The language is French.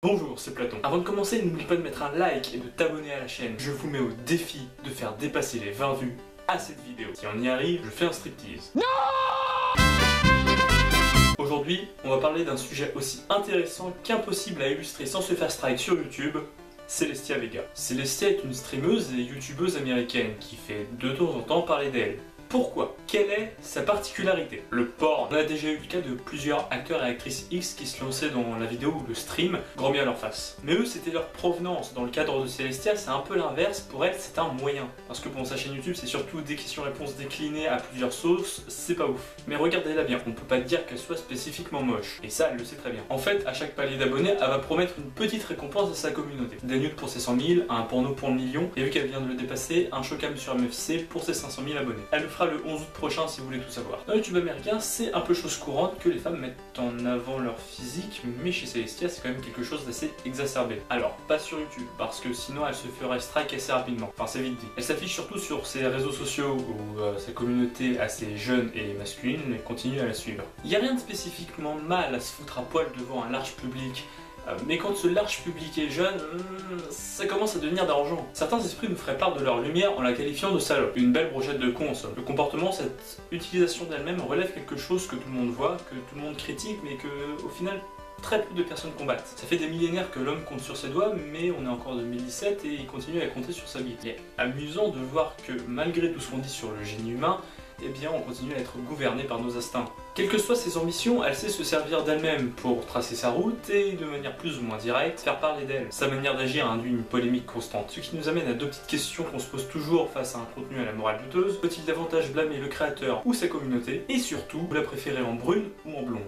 Bonjour, c'est Platon. Avant de commencer, n'oublie pas de mettre un like et de t'abonner à la chaîne. Je vous mets au défi de faire dépasser les 20 vues à cette vidéo. Si on y arrive, je fais un striptease. Non! Aujourd'hui, on va parler d'un sujet aussi intéressant qu'impossible à illustrer sans se faire strike sur YouTube, Celestia Vega. Celestia est une streameuse et youtubeuse américaine qui fait de temps en temps parler d'elle. Pourquoi? Quelle est sa particularité? Le porn. On a déjà eu le cas de plusieurs acteurs et actrices X qui se lançaient dans la vidéo ou le stream, grand bien à leur face. Mais eux, c'était leur provenance. Dans le cadre de Celestia, c'est un peu l'inverse. Pour elle, c'est un moyen. Parce que pour sa chaîne YouTube, c'est surtout des questions-réponses déclinées à plusieurs sauces, c'est pas ouf. Mais regardez-la bien, on peut pas dire qu'elle soit spécifiquement moche. Et ça, elle le sait très bien. En fait, à chaque palier d'abonnés, elle va promettre une petite récompense à sa communauté. Des nudes pour ses 100 000, un porno pour le million, et vu qu'elle vient de le dépasser, un showcam sur MFC pour ses 500 000 abonnés. Elle le fera le 11 août prochain si vous voulez tout savoir. Dans YouTube américain, c'est un peu chose courante que les femmes mettent en avant leur physique, mais chez Celestia, c'est quand même quelque chose d'assez exacerbé. Alors, pas sur YouTube, parce que sinon elle se ferait strike assez rapidement. Enfin, c'est vite dit. Elle s'affiche surtout sur ses réseaux sociaux où sa communauté assez jeune et masculine continue à la suivre. Il n'y a rien de spécifiquement mal à se foutre à poil devant un large public. Mais quand ce large public est jeune, ça commence à devenir dérangeant. Certains esprits nous feraient part de leur lumière en la qualifiant de salope. Une belle brochette de cons. Le comportement, cette utilisation d'elle-même relève quelque chose que tout le monde voit, que tout le monde critique, mais que au final très peu de personnes combattent. Ça fait des millénaires que l'homme compte sur ses doigts, mais on est encore en 2017 et il continue à compter sur sa bite. Il est amusant de voir que malgré tout ce qu'on dit sur le génie humain, eh bien on continue à être gouverné par nos instincts. Quelles que soient ses ambitions, elle sait se servir d'elle-même pour tracer sa route et, de manière plus ou moins directe, faire parler d'elle. Sa manière d'agir induit une polémique constante. Ce qui nous amène à deux petites questions qu'on se pose toujours face à un contenu à la morale douteuse. Faut-il davantage blâmer le créateur ou sa communauté? Et surtout, vous la préférez en brune ou en blonde?